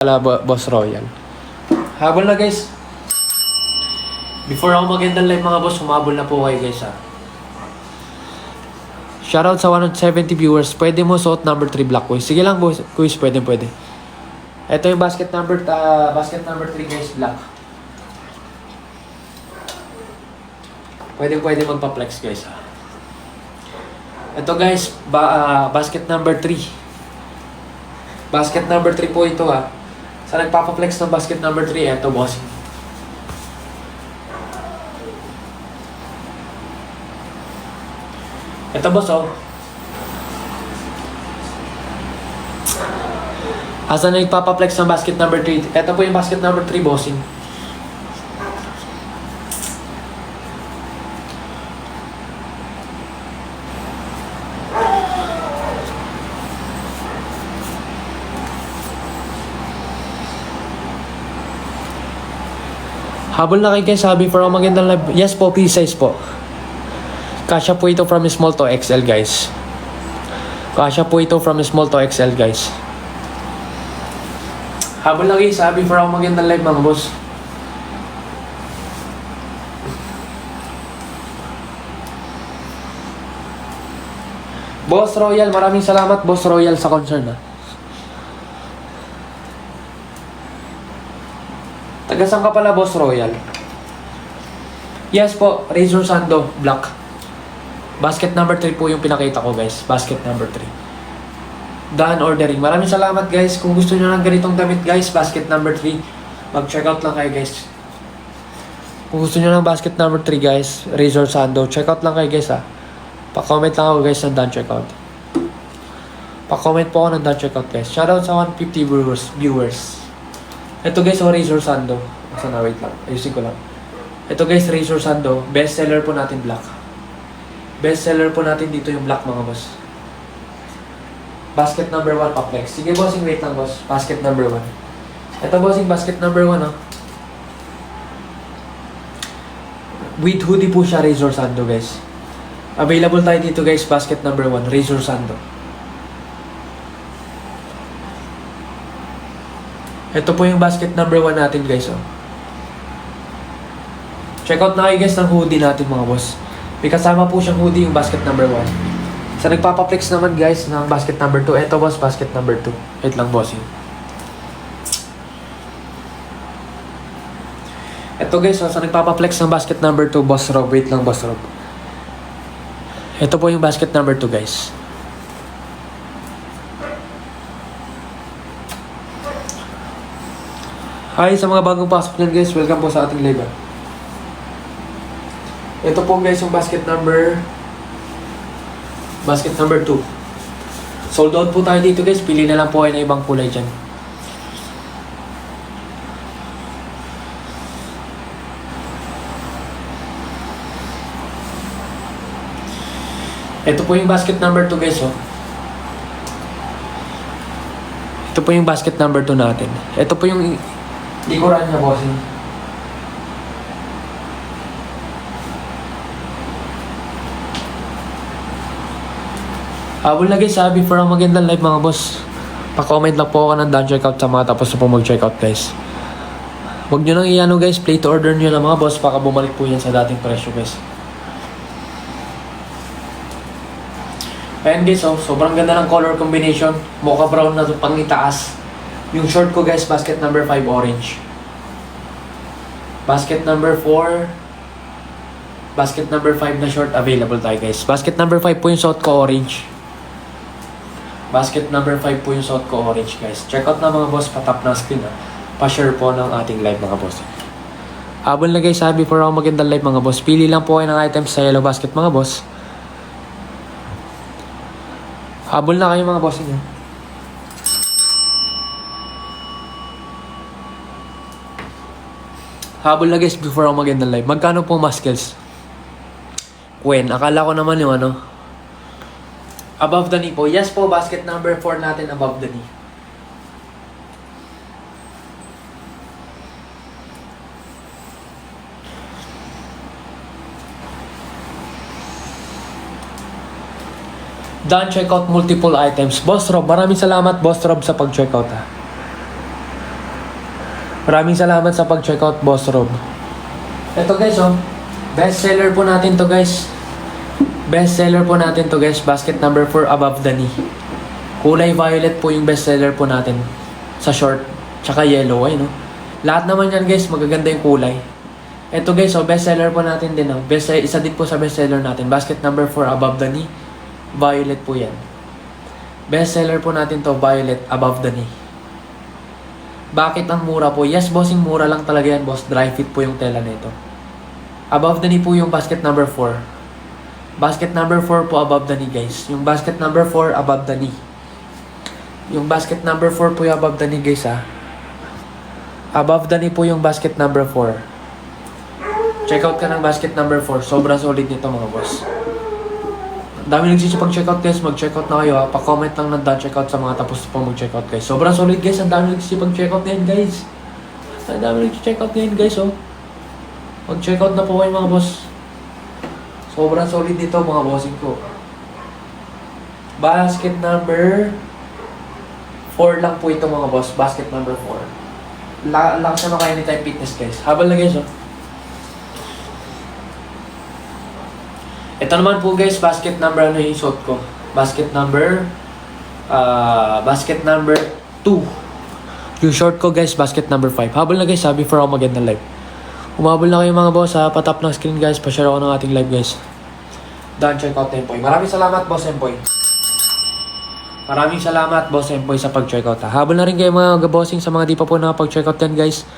Boss Royal. Habol na guys. Before ako mag-end ng live mga boss, humabol na po kayo guys ha. Shoutout sa 170 viewers. Pwede mo suot number 3 black quiz. Sige lang boss, quiz pwede. Ito yung basket number 3 guys, black. Pwede magpa-flex guys ha. Ito guys, basket number 3. Basket number 3 po ito ha. Sa nagpapa-flex ng basket number 3, ito boss. Ito boss oh. Asa na nagpapa-flex ng basket number 3? Ito po yung basket number 3 bossing. Habol na kayo guys, sabi for ako magandang live. Yes po, P-size po. Kasya po ito from small to XL guys. Kasya po ito from small to XL guys. Habol na kayo, sabi for ako magandang live mga boss. Boss Royal, maraming salamat Boss Royal sa concern ha. Tagasan ka pala Boss Royal. Yes po, Razor Sando, black. Basket number 3 po yung pinakita ko guys. Basket number 3. Done ordering. Maraming salamat guys. Kung gusto nyo ng ganitong damit guys, basket number 3. Mag-check out lang kayo guys. Kung gusto nyo ng basket number 3 guys, Razor Sando, check out lang kayo guys ha. Pa-comment lang ako guys ng done check out. Pa-comment po ako ng done check out guys. Shoutout sa 150 viewers. Ito guys, Razor Sando. Sana wait lang. Ayusin ko lang. Ito guys, Razor Sando. Best seller po natin black. Best seller po natin dito yung black mga boss. Basket number 1 pa-flex. Sige bossing, wait lang boss. Basket number 1. Ito bossing, basket number 1 oh. With hoodie po siya, Razor Sando guys. Available tayo dito guys, basket number 1, Razor Sando. Ito po yung basket number 1 natin guys oh. Check out na kayo guys ng hoodie natin mga boss. May kasama po siyang hoodie yung basket number 1. Sa nagpapaflex naman guys ng basket number 2, ito boss, basket number 2. Wait lang bossing. Ito guys oh, sa nagpapaflex ng basket number 2, Boss Rob. Wait lang Boss Rob. Ito po yung basket number 2 guys. Hi sa mga bagong pasok nyan guys, welcome po sa ating live. Ito po guys yung basket number 2. Sold out po tayo dito guys, pili na lang po kayo na ibang kulay dyan. Ito po yung basket number 2 guys oh. Ito po yung basket number 2 natin. Ito po yung likuran niya bossing. Habol na guys, sabi for ang magandang live mga boss. Pa-comment lang po ako ng done checkout sa mga tapos na po mag-checkout guys. Huwag nyo nang iano guys, play to order nyo na mga boss, baka bumalik po yan sa dating presyo guys. Ayan guys, oh, sobrang ganda ng color combination. Mocha brown na pang itaas. Yung short ko guys, basket number 5 orange. Basket number 4. Basket number 5 na short available tayo guys. Basket number 5 po yung suot ko orange. Basket number 5 po yung suot ko orange guys. Check out na mga boss, patap na screen ha. Pa-share po ng ating live mga boss. Habol na guys, sabi for ako magandang live mga boss. Pili lang po kayo ng items sa yellow basket mga boss. Habol na kayo mga boss niyo. Habol na guys before ako magandang live. Magkano po muscles? When? Akala ko naman yung ano. Above the knee po. Yes po, basket number 4 natin above the knee. Done checkout multiple items. Boss Rob, maraming salamat Boss Rob sa pag-checkout ha. Maraming salamat sa pag-checkout, Boss Rob. Ito guys, oh. Best seller po natin to guys. Best seller po natin to guys. Basket number 4 above the knee. Kulay violet po yung best seller po natin. Sa short. Tsaka yellow, ay no. Lahat naman yan guys, magaganda yung kulay. Ito guys, oh, best seller po natin din. Oh. Isa din po sa best seller natin. Basket number 4 above the knee. Violet po yan. Best seller po natin to, violet above the knee. Bakit ang mura po? Yes, bossing, mura lang talaga yan, boss. Dry fit po yung tela nito. Above the knee po yung basket number 4. Basket number 4 po above the knee, guys. Yung basket number 4 above the knee. Yung basket number 4 po yung above the knee, guys, ha. Above the knee po yung basket number 4. Check out ka ng basket number 4. Sobrang solid nito, mga boss. Dami nagsisipag-checkout guys, mag-checkout na kayo ha. Pa-comment lang ng checkout sa mga tapos po mag-checkout guys. Sobrang solid guys, ang dami nagsisipag-checkout ngayon guys. Ang dami nagsisipag-checkout ngayon guys oh. Mag-checkout na po kayo mga boss. Sobrang solid nito mga bossing ko. Basket number 4 lang po ito mga boss. Basket number 4. Lakas na maka Anytime Fitness guys. Habal na guys oh. Ito naman po guys, basket number ano yung suot ko? Basket number 2. Yung short ko guys, basket number 5. Habol na guys, sabi for ako magandang live. Umabol na kayo mga boss ha, patap ng screen guys, pa-share ako ng ating live guys. Done, check out Empoy. Maraming salamat boss Empoy. Maraming salamat boss Empoy sa pag-checkout ha. Habol na rin kayo mga bossing sa mga di pa po nakapag-checkout yan guys.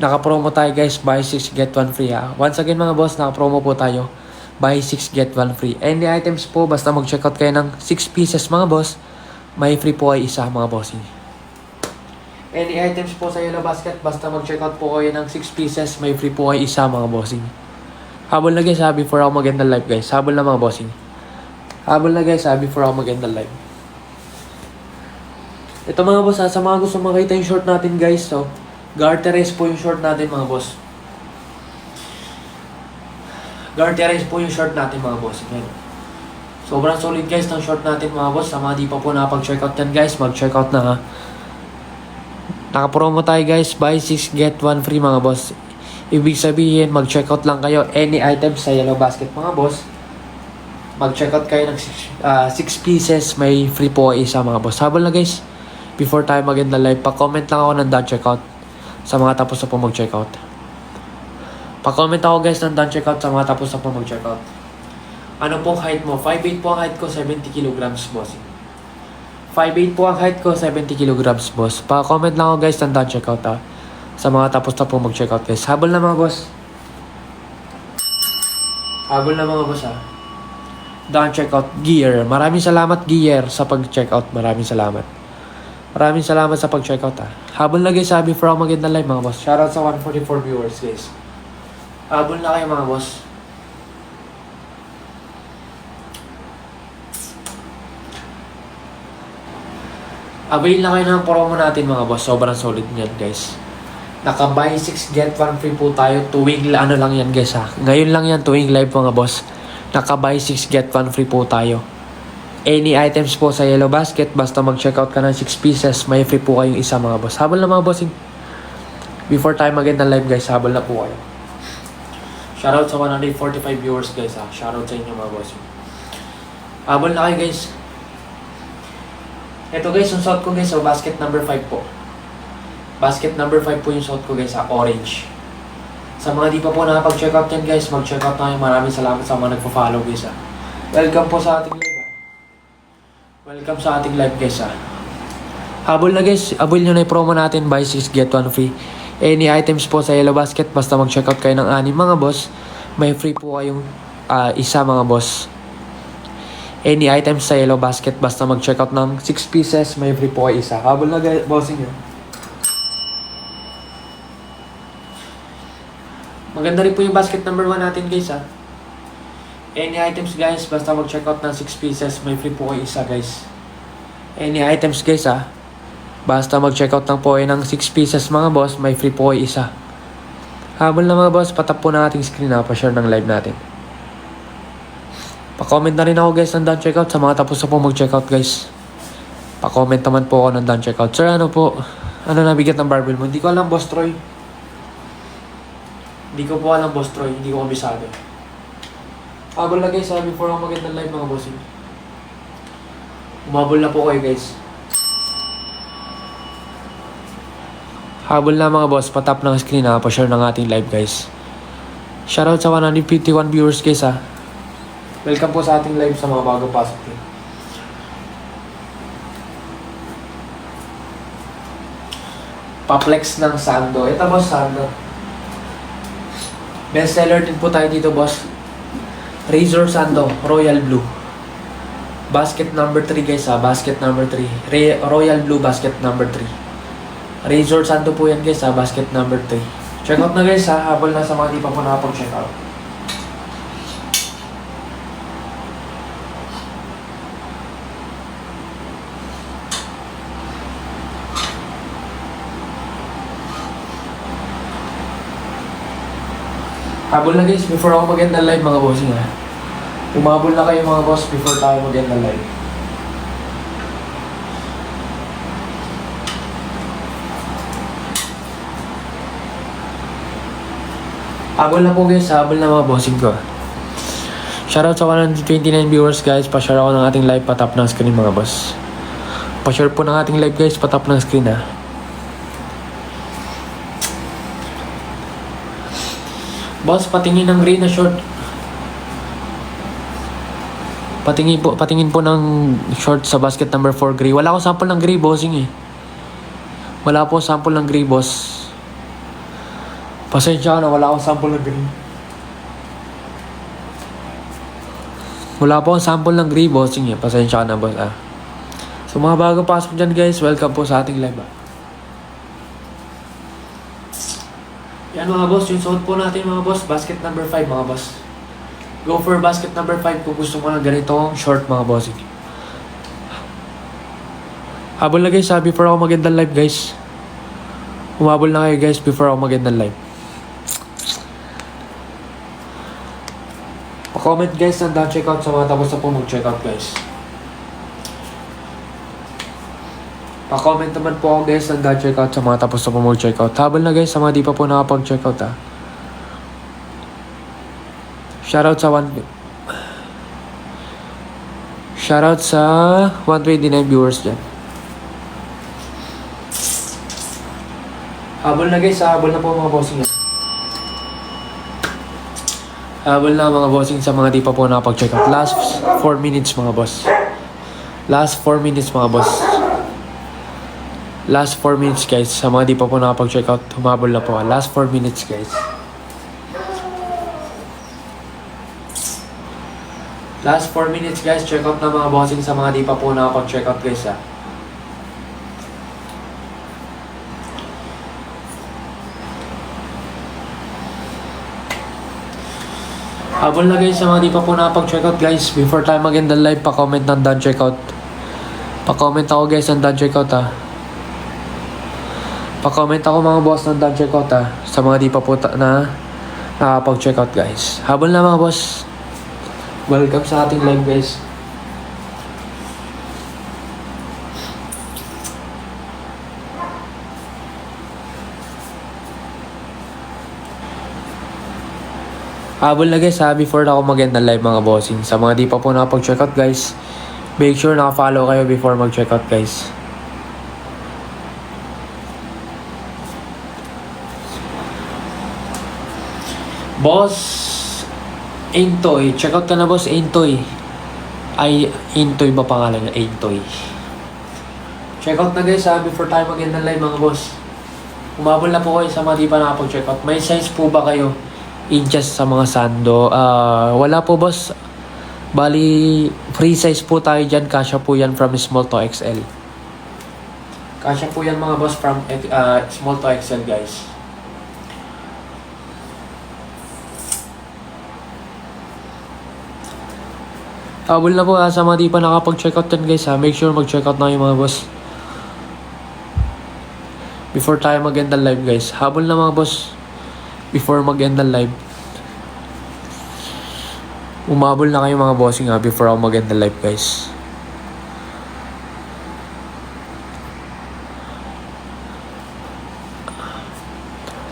Naka-promo tayo guys, buy 6 get 1 free ha. Once again mga boss, naka-promo po tayo. Buy 6 get 1 free. Any items po, basta mag-checkout kayo ng 6 pieces mga boss, may free po ay isa mga bossing. Any items po sa Yellow Basket, basta mag-checkout po kayo ng 6 pieces, may free po ay isa mga bossing. Habol na guys, sabi for ako maganda live guys. Habol na mga bossing. Habol na guys, sabi for ako maganda live. Ito mga boss ha, sa mga gusto makita yung short natin guys, so Garteres po yung short natin mga boss. Garteres po yung short natin mga boss. Yan. Sobrang solid guys ng short natin mga boss. Sa mga di pa po nakapag-checkout yan guys, mag-checkout na ha. Naka-promo tayo guys, buy 6 get 1 free mga boss. Ibig sabihin, mag-checkout lang kayo any item sa Yellow Basket mga boss. Mag-checkout kayo ng 6 pieces, may free po isa mga boss. Habol na guys, before tayo mag-end na live, pa-comment lang ako ng done checkout sa mga tapos na po mag-checkout. Pa-comment ako guys ng done checkout sa mga tapos na po mag-checkout. Ano pong height mo? 5'8 po ang height ko, 70 kilograms boss. 5'8 po ang height ko, 70 kilograms boss. Pa-comment lang ako guys ng done checkout ha. Sa mga tapos na po mag-checkout guys. Habol na mga boss. Habol na mga boss ha. Done checkout gear. Maraming salamat gear sa pag-checkout. Maraming salamat. Maraming salamat sa pag-checkout ha. Habol na guys, sabi for ako maganda live mga boss. Shoutout sa 144 viewers guys. Habol na kayo mga boss. Avail na kayo ng promo natin mga boss. Sobrang solid niyan guys. Naka-buy 6 get 1 free po tayo. Tuwing ano lang yan guys ha. Ngayon lang yan tuwing live mga boss. Naka-buy 6 get 1 free po tayo. Any items po sa Yellow Basket, basta mag-checkout ka ng 6 pieces, may free po kayong isa mga boss. Habol na mga bossing. Before tayo mag-end ng live guys, habol na po kayo. Shoutout sa 145 viewers guys ha. Shoutout sa inyo mga boss. Habol na kayo guys. Ito guys, yung suot ko guys, so basket number 5 po. Basket number 5 po yung suot ko guys ha, orange. Sa mga di pa po nakapag-checkout yan guys, mag-checkout na kayo. Maraming salamat sa mga nagpo-follow guys ha. Welcome po sa ating live ha. Welcome sa ating live guys ha. Habol na guys, habol nyo na yung promo natin, buy 6 get 1 free. Any items po sa Yellow Basket, basta mag-checkout kayo ng 6 mga boss, may free po kayong isa mga boss. Any items sa Yellow Basket, basta mag-checkout ng 6 pieces, may free po kayo isa. Habol na guys, bossing nyo. Maganda rin po yung basket number 1 natin guys ha. Any items guys, basta mag-checkout ng 6 pieces, may free po kayo isa guys. Any items guys ha. Basta mag-checkout lang po kayo ng 6 pieces mga boss, may free po kayo isa. Habol na mga boss, patap po na ating screen ha, pa-share ng live natin. Pa-comment na rin ako guys ng done checkout sa mga tapos na po mag-checkout guys. Pa-comment naman po ako ng done checkout. Sir, ano po? Ano nabigat ng barbell mo? Hindi ko alam boss Troy. Hindi ko po alam, Boss Troy. Hindi ko kabisado. Habol na guys, before ako mag-end ng live mga bossing. Umabol na po kayo guys. Habol na mga boss, patap ng screen ha, pa-share ng ating live guys. Shoutout sa 151 viewers guys ha. Welcome po sa ating live sa mga bago pasok din. Paplex ng Sando. Ito boss, Sando. Best seller din po tayo dito boss. Razor Sando, Royal Blue. Basket number 3 guys ha, basket number 3. Royal Blue basket number 3. Razor Sando po yan guys ha, basket number 3. Check out na guys ha, habol na sa mga di pa po nakapag-check out. Habol na guys, before ako mag-end ng live mga bossing ha. Umabol na kayo mga boss before tayo mag-end ng live. Habol na po guys, habol na mga bossing ko. Shoutout sa 129 viewers guys, pa-share ako ng ating live, patap ng screen mga boss. Pa-share po ng ating live guys, patap ng screen ha. Boss, patingin ng gray na short. Patingin po ng short sa basket number 4 gray. Wala akong sample ng gray bossing eh. Wala po sample ng gray boss. Pasensya ka na, wala akong sample ng gray. Wala po akong sample ng gray bossing eh. Pasensya ka na boss ah. So mga bago pasok dyan guys, welcome po sa ating live ah. Yan mga boss, yung suot po natin mga boss, basket number 5 mga boss. Go for basket number 5 kung gusto mo ng ganitong short mga bossing. Habol na guys ha, before ako mag-end ng live guys. Humabol na kayo guys before ako mag-end ng live. Pa-comment guys ng checkout sa mga tapos na po mag-checkout guys. Pa-comment naman po ako guys ng checkout sa mga tapos na po mag-checkout. Habol na guys sa mga di pa po nakapag-checkout ha. Shoutout sa 129 viewers dyan. Habol na guys, habol na po mga bossing. Habol na mga bossing sa mga di pa po nakapag-check out. Last 4 minutes mga boss. Last 4 minutes mga boss. Last 4 minutes guys. Sa mga di pa po nakapag-check out, humabol na po. Last 4 minutes guys. Last 4 minutes guys, check out na mga bossing sa mga di pa po nakapag-check out guys ha. Habol na guys sa mga di pa po nakapag-check out guys. Before tayo mag-end ng live, pa-comment ng done check out. Pa-comment ako guys ng done check out ha. Pa-comment ako mga boss ng done check out ha. Sa mga di pa po na nakapag-check out guys. Habol na mga boss. Welcome sa ating live guys. Habol na guys ha, before na ako mag-end ng live mga bossing. Sa mga di pa po nakapag-check out guys, make sure naka-follow kayo before mag-check out guys. Boss Aintoy, check out ka na boss, Aintoy. Ay, Aintoy ba pangalan niya? Aintoy. Check out na guys ha, before tayo mag-end ng live mga boss. Umabol na po kayo sa mga di pa nakapag-check out. May size po ba kayo? Inches sa mga sando? Wala po boss. Bali, free size po tayo dyan. Kasya po yan from small to XL. Kasya po yan mga boss from small to XL guys. Habol na po ha, sa mga di pa nakapag-check out yan guys ha. Make sure mag-check out na yung mga boss. Before tayo mag-end ng live guys. Habol na mga boss. Before mag-end ng live. Umabol na kayo mga bossing ha. Before ako mag-end ng live guys.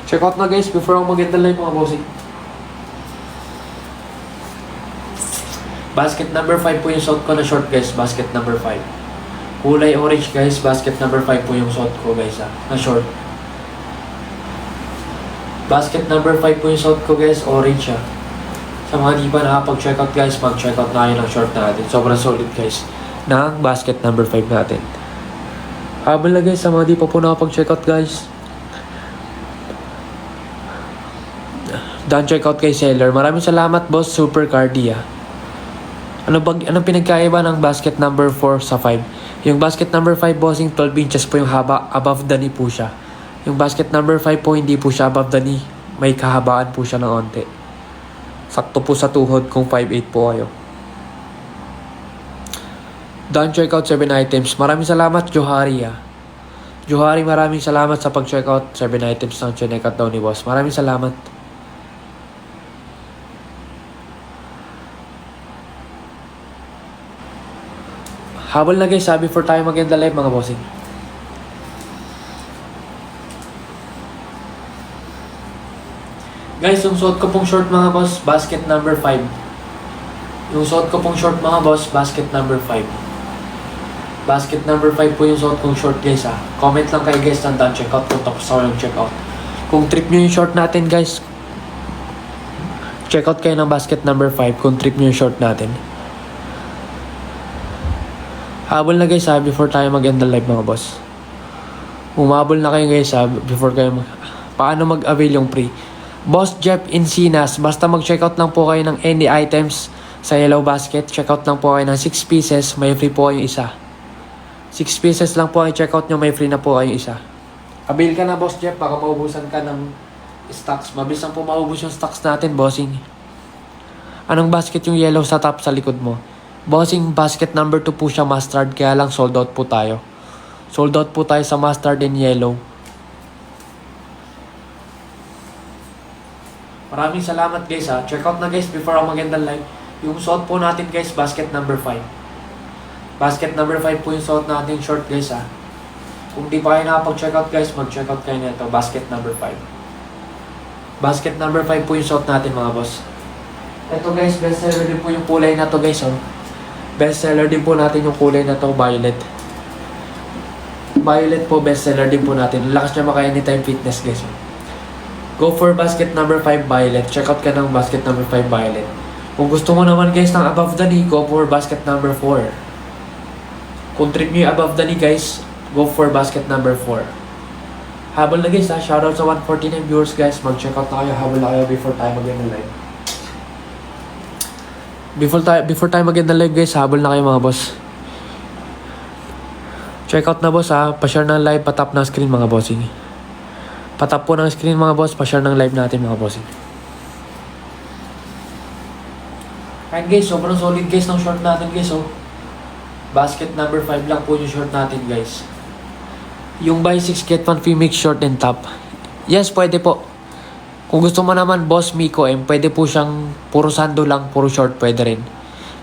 Check out na guys before ako mag-end the live mga bossing. Basket number 5 po yung suot ko na short guys. Basket number 5. Kulay orange guys. Basket number 5 po yung suot ko guys na short. Basket number 5 po yung suot ko guys. Orange Sa mga di pa nakapag-check out guys, mag-check out na kayo ng short natin. Sobrang solid guys ng basket number 5 natin. Habang na guys, sa mga di pa po nakapag-check out guys, done check out kay seller. Maraming salamat boss Super Cardi Anong pinagkaiba ng basket number 4 sa 5? Yung basket number 5 bossing 12 inches po yung haba, above the knee po siya. Yung basket number 5 po hindi po siya above the knee, may kahabaan po siya ng onte. Sakto po sa tuhod kung 5'8 po kayo. Done check out 7 items. Maraming salamat Johari Johari, maraming salamat sa pag-check out 7 items ng check out daw ni boss. Maraming salamat. Habol na guys, before tayo mag-end the live mga bossing. Guys, yung suot ko pong short mga boss, basket number 5. Yung suot ko pong short mga boss, basket number 5. Basket number 5 po yung suot kong short guys Comment lang kayo guys ng done check out kung tapos ako yung check out. Kung trip nyo yung short natin guys, check out kayo ng basket number 5 kung trip nyo yung short natin. Habol na guys before tayo mag-end the live mga boss. Umabol na kayo guys before kayo paano mag-avail yung free. Boss Jeff Encinas, basta mag-check out lang po kayo ng any items sa yellow basket. Check out lang po kayo ng 6 pieces, may free po kayong isa. 6 pieces lang po kayo check out nyo, may free na po kayong isa. Avail ka na Boss Jeff, baka maubusan ka ng stocks. Mabilis lang po maubos yung stocks natin bossing. Anong basket yung yellow sa top sa likod mo? Bossing, basket number 2 po siya mustard, kaya lang sold out po tayo. Sold out po tayo sa mustard and yellow. Maraming salamat guys Check out na guys before ako mag-end the live. Yung suot po natin guys, basket number 5. Basket number 5 po yung suot natin short guys Kung di pa kayo nakapag-check out guys, mag-check out kayo nito. Basket number 5. Basket number 5 po yung suot natin mga boss. Ito guys, best seller din po yung kulay na to guys Best seller din po natin yung kulay na to, violet. Violet po, best seller din po natin. Lakas niya maka anytime fitness guys Go for basket number 5 violet. Check out ka ng basket number 5 violet. Kung gusto mo naman guys ng above the knee, go for basket number 4. Kung trip nyo yung above the knee guys, go for basket number 4. Habol na guys shoutout sa 149 viewers guys. Mag-check out na kayo, habol na kayo before tayo mag-end the live. Before tayo mag-end the live guys, habol na kayo mga boss. Check out na boss pa-share ng live, patap ng screen mga bossing. Patap po ng screen mga boss, pa-share ng live natin mga bossing. Alright guys, sobrang solid guys ng short natin guys Basket number 5 lang po yung short natin guys. Yung buy 6 get 1 free mix short and top. Yes, pwede po. Kung gusto mo naman Boss Miko pwede po siyang puro sando lang, puro short pwede rin.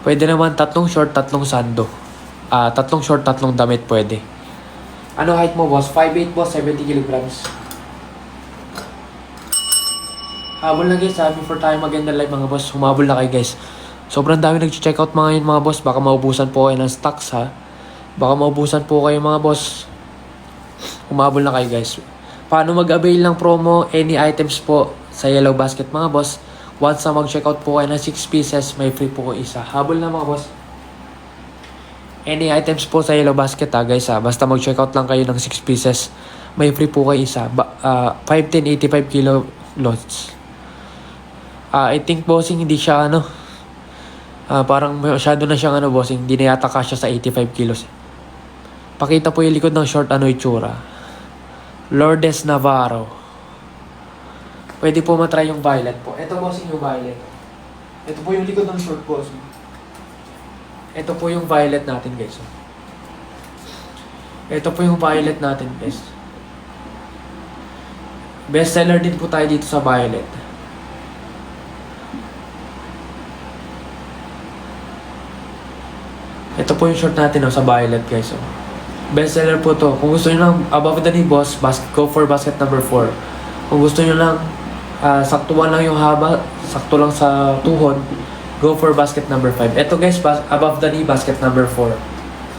Pwede naman 3 short, 3 sando. 3 short, 3 damit pwede. Ano height mo boss? 5'8 boss, 70 kilograms. Habol na guys before tayo mag-end the live mga boss. Humabol na kayo guys. Sobrang dami nag-check out mga yun mga boss. Baka maubusan po kayo ng stocks Baka maubusan po kayo mga boss. Humabol na kayo guys. Paano mag-avail ng promo? Any items po sa yellow basket mga boss. Once na mag-check out po kayo ng 6 pieces, may free po ko isa. Habol na mga boss. Any items po sa yellow basket guys Basta mag-check out lang kayo ng 6 pieces, may free po kayo isa. 510 85 kilo lots. I think bossing hindi siya parang masyado na siyang bossing. Hindi na yata kasya sa 85 kilos. Pakita po yung likod ng short itsura. Lourdes Navarro. Pwede po matry yung violet po. Ito bossing yung violet. Ito po yung likod ng short bossing. Ito po yung violet natin guys Ito po yung violet natin guys. Best seller din po tayo dito sa violet. Ito po yung short natin sa violet guys Best seller po to. Kung gusto nyo ng above the knee boss, go for basket number 4. Kung gusto nyo lang, saktuan lang yung haba, sakto lang sa tuhod, go for basket number 5. Ito guys, above the knee, basket number 4.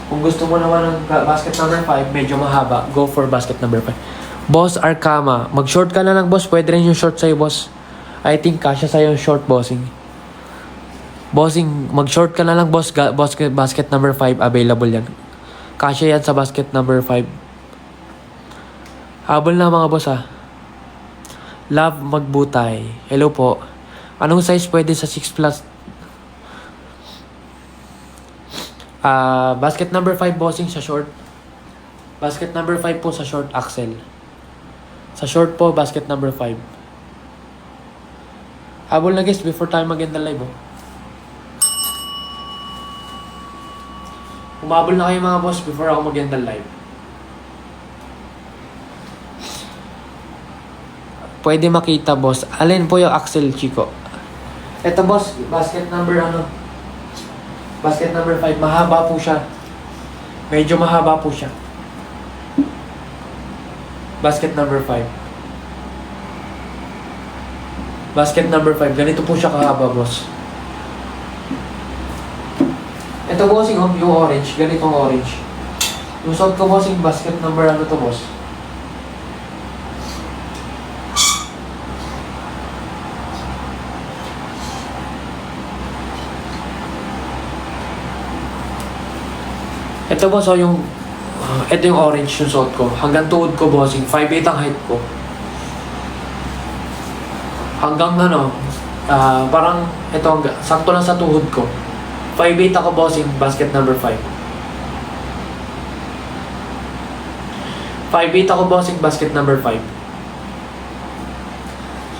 Kung gusto mo naman ng basket number 5, medyo mahaba, go for basket number 5. Boss Arkama, mag-short ka na lang boss, pwede rin yung short sa'yo boss. I think kasya sa'yo yung short bossing. Bossing, mag-short ka na lang boss, basket number 5, available yan. Kasya yan sa basket number 5. Habol na mga boss Love Magbutay. Hello po. Anong size pwede sa 6 plus? Basket number 5 bossing sa short. Basket number 5 po sa short axle. Sa short po, basket number 5. Habol na guys before tayo mag-end the live Humabol na kayo mga boss before ako mag-end the live. Pwede makita boss. Alin po yung axle, Chico? Ito boss, basket number Basket number 5. Mahaba po siya. Medyo mahaba po siya. Basket number 5. Basket number 5. Ganito po siya kahaba boss. Ito bossing yung orange. Ganitong orange. Yung suot ko bossing, basket number to boss? Ito boss, ito yung orange yung suot ko. Hanggang tuhod ko bossing, 5'8 ang height ko. Hanggang parang ito, sakto lang sa tuhod ko. 5'8 ako bossing, basket number 5. 5'8 ako bossing, basket number 5.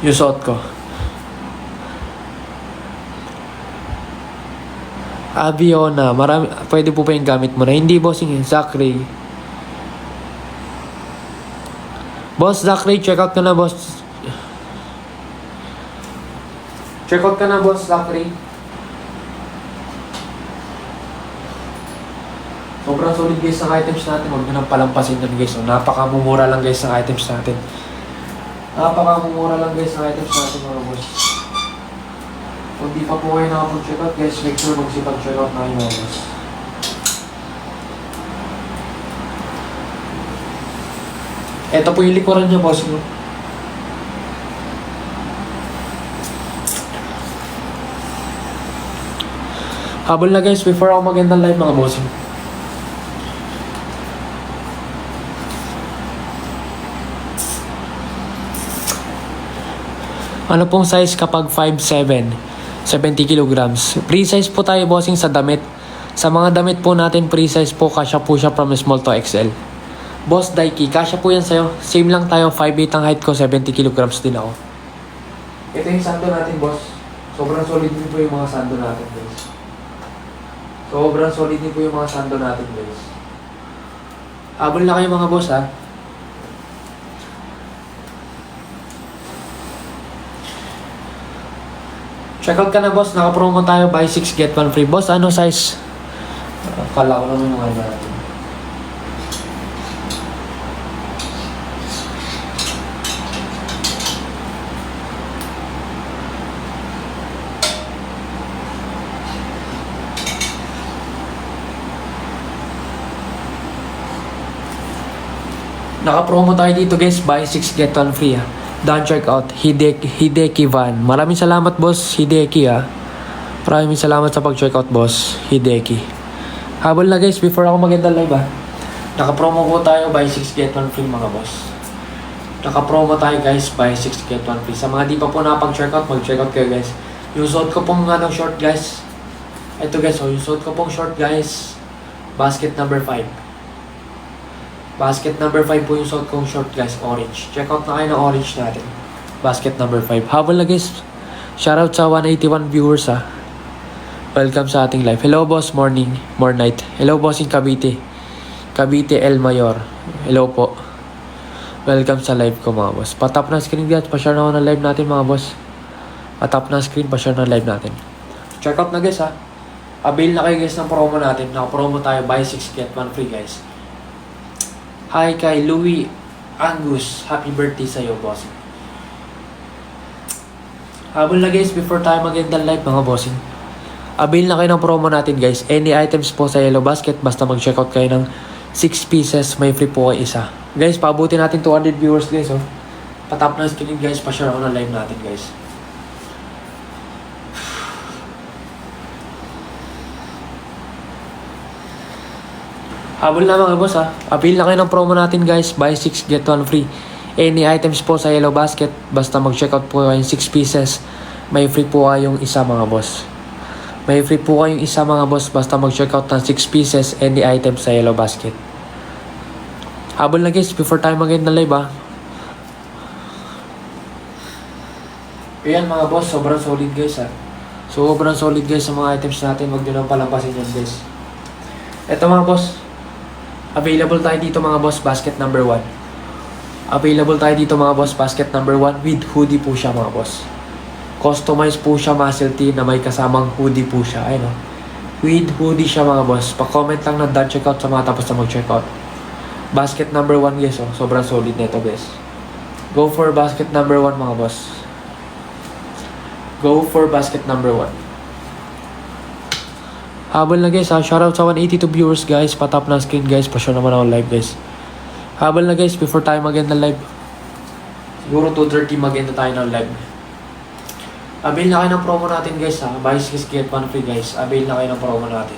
Yung suot ko. Abiona, pwede po pa yung gamit mo na. Hindi bossing Zachary. Boss Zachary, check out ka na boss. Check out ka na boss Zachary. Sobrang solid guys ng items natin. Huwag nyo nang palampasin yan guys. Napakamumura lang guys ng items natin. Napakamumura lang guys ng items natin mga boss. Kung di pa po kayo nakapag-check out guys, make sure magsipag-check out na kayo mga boss. Ito po yung likuran niya boss. Habol na guys before ako mag-end ng live mga boss. Ano pong size kapag 5'7"? 70 kilograms. Pre-size po tayo bossing sa damit. Sa mga damit po natin, pre-size po, kasya po siya from small to XL. Boss Daiki, kasya po yan sa'yo. Same lang tayo, 5'8 ang height ko, 70 kilograms din ako. Ito yung sando natin boss. Sobrang solid din po yung mga sando natin guys. Sobrang solid din po yung mga sando natin guys. Habol na kayo mga boss Check out ka na boss, naka-promo tayo, buy 6 get 1 free. Boss, ano size? Kala ko naman yung natin. Naka-promo tayo dito guys, buy 6 get 1 free Don't check out Hideki Van. Maraming salamat boss Hideki Maraming salamat sa pag-check out boss Hideki. Habol na guys before ako mag-end live Naka-promo po tayo buy 6 get 1 free mga boss. Naka-promo tayo guys buy 6 get 1 free. Sa mga di pa po nakapag-check out, mag-check out kayo guys. Yung suot ko pong short guys. Ito guys, yung suot ko pong short guys. Basket number 5. Basket number 5 po yung suot kong short guys, orange. Check out na kayo ng orange natin. Basket number 5. Habol na guys. Shoutout sa 181 viewers Welcome sa ating live. Hello boss, morning, more night. Hello bossing Cavite. Cavite El Mayor. Hello po. Welcome sa live ko mga boss. Patap na screen guys, pa-share na ako ng live natin mga boss. Patap na screen, pa-share na live natin. Check out na guys Avail na kayo guys ng promo natin. Naka-promo tayo, buy 6 get 1 free guys. Hi kay Louie Angus. Happy birthday sa'yo, boss. Habol na guys, before tayo mag-end ng live mga bossing. Avail na kayo ng promo natin guys. Any items po sa Yellow Basket, basta mag-checkout kayo ng 6 pieces, may free po kayo isa. Guys, paabutin natin 200 viewers guys, oh. Patap na screen guys, pa-share ako ng live natin guys. Habol na mga boss ha. Avail na kayo ng promo natin guys. Buy 6, get 1 free. Any items po sa Yellow Basket, basta mag-checkout po kayo 6 pieces, may free po kayong isa mga boss. May free po kayong isa mga boss, basta mag-checkout ng 6 pieces, any items sa Yellow Basket. Habol na guys, before tayo mag-end na live ha. Ayan mga boss, sobrang solid guys ha. Sobrang solid guys sa mga items natin. Huwag nyo lang palampasin yan guys. Eto mga boss, available tayo dito mga boss, basket number 1. Available tayo dito mga boss, basket number 1 with hoodie po siya mga boss. Customized po siya, muscle tee na may kasamang hoodie po siya. Ayun o. With hoodie siya mga boss. Pa-comment lang na done checkout sa mga tapos na mag-checkout. Basket number 1 guys oh. Sobrang solid nito guys. Go for basket number 1 mga boss. Go for basket number 1. Habol na guys ha. Shoutout sa 182 viewers guys. Patap na screen guys. Pa-share naman ako live guys. Habol na guys, before tayo mag-end ng live. Siguro 2:30 mag-end na tayo ng live. Avail na kayo ng promo natin guys ha. Buy 6 get 1 free guys. Avail na kayo ng promo natin.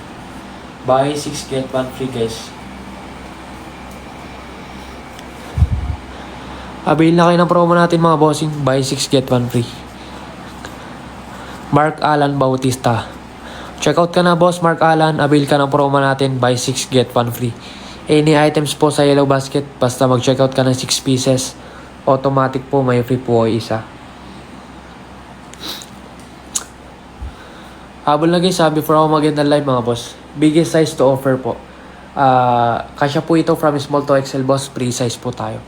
Buy 6 get 1 free guys. Avail na kayo ng promo natin mga bossing. Buy 6 get 1 free. Mark Alan Bautista. Check out ka na boss Mark Alan. Avail ka ng promo natin. Buy 6 get 1 free. Any items po sa Yellow Basket, basta mag-checkout ka ng 6 pieces, automatic po may free po kayo isa. Habol na guys ha, before ako mag-end ng live mga boss. Biggest size to offer po. Kasya po ito from small to XL boss, free size po tayo.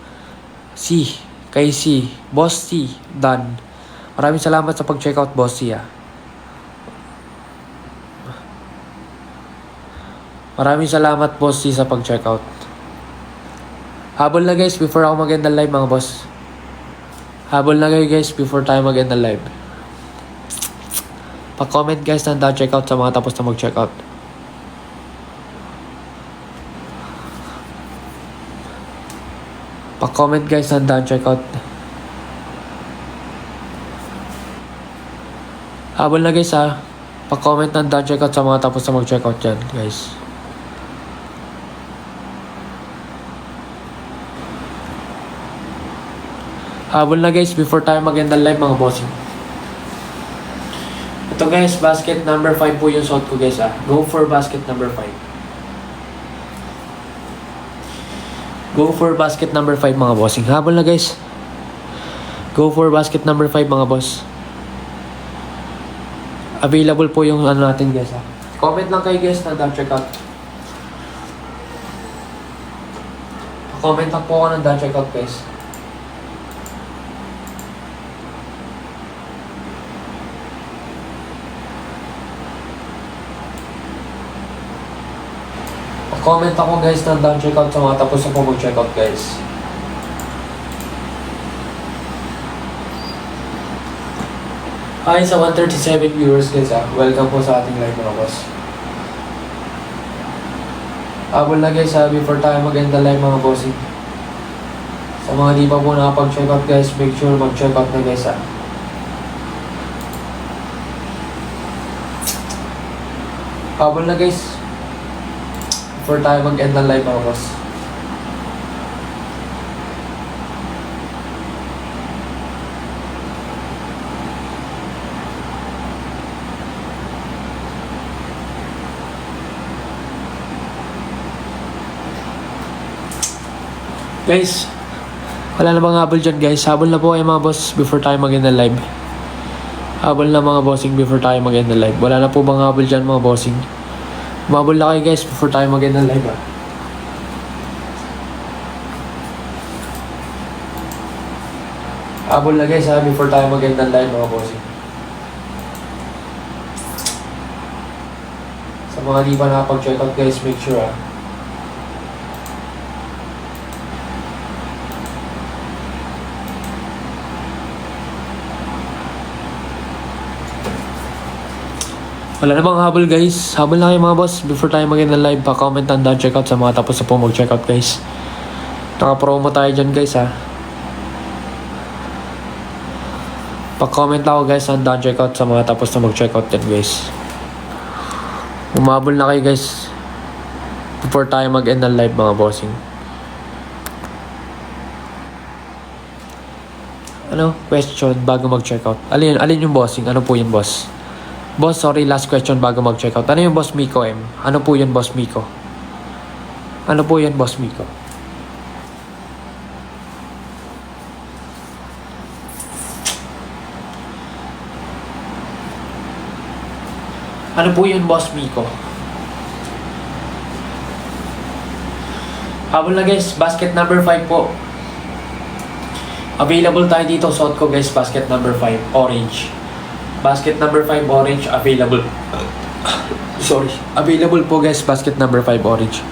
C, kay C, boss C, done. Maraming salamat sa pag-checkout boss C ha. Maraming salamat boss C sa pag-checkout. Habol na guys before ako mag-end ng live mga boss. Habol na kayo guys before tayo mag-end ng live. Pa-comment guys na checkout sa mga tapos na mag-checkout. Pa-comment guys na checkout. Habol na guys ha. Pa-comment na checkout sa mga tapos na mag-checkout dyan guys. Habol na guys before tayo mag-end ng live mga bossing. Ito guys, basket number 5 po yung suot ko guys ah. Go for basket number 5. Go for basket number 5 mga bossing. Habol na guys. Go for basket number 5 mga boss. Available po yung ano natin guys ah. Comment lang kayo guys na check out. Comment lang po ako ng check out guys. Comment ako guys na check-out sa mga tapos na po mag-checkout guys. Hi sa 137 viewers guys ah. Welcome po sa ating live mga boss. Habol na guys ha, before tayo mag-end the live mga bossing. Sa mga di pa po nakapag-checkout guys, make sure mag-checkout na guys ha. Habol na guys. Before tayo mag-end ng live mga boss. Guys, wala na bang habol dyan guys? Habol na po kayo mga boss before tayo mag-end ng live. Habol na mga bossing before tayo mag-end ng live. Wala na po bang habol dyan mga bossing? Mabol na kayo guys before tayo mag-end ng live ah. Habol na guys ha before tayo mag-end ng live mga bossing. Sa mga di pa nakapag-checkout guys, make sure ah. Wala namang habol guys. Habol na kayo mga boss. Before tayo mag-end ng live, pa-comment and checkout sa mga tapos na po mag-checkout guys. Naka-promo tayo dyan guys ha. Pa-comment ako guys and checkout sa mga tapos na mag-checkout dyan guys. Umabol na kayo guys. Before tayo mag-end ng live mga bossing. Ano? Question bago mag-checkout. Alin yung bossing? Ano po yun boss? Boss, sorry, last question bago mag-checkout. Ano yung boss Miko M? Ano po yun boss Miko? Ano po yun boss Miko? Ano po yun boss Miko? Habol na guys, basket number 5 po. Available tayo dito, suot ko guys, basket number 5, orange. Basket number 5 orange available. Sorry. Available po guys, basket number 5 orange.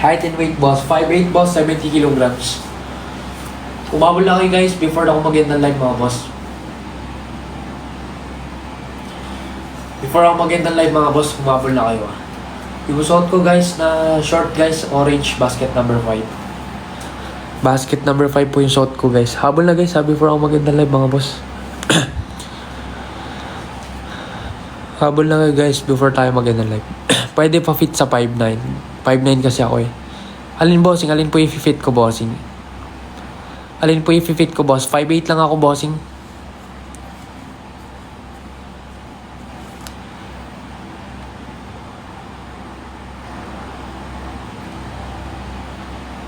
Height and weight boss, 5'8 boss, 70 kilograms. Umabol lang kayo guys before ako mag-end ng live mga boss. Before ako mag-end ng live mga boss, umabol na kayo ah. Yung suot ko guys na short guys, orange, basket number 5. Basket number 5 po yung suot ko guys. Habol na guys ha, before ako mag-end ng live mga boss. Habol na kayo guys before tayo mag-end ng live. Pwede pa fit sa 5'9". 5'9 kasi ako eh. Alin bossing? Alin po i-fit ko bossing? Alin po i-fit ko boss? 5'8 lang ako bossing.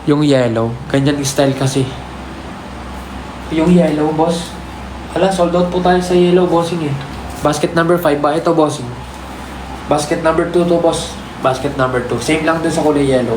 Yung yellow. Ganyan style kasi. Yung yellow boss. Hala, sold out po tayo sa yellow bossing eh. Basket number 5 ba? Ito bossing. Basket number 2 to boss. Basket number 2. Same lang dun sa kulay yellow.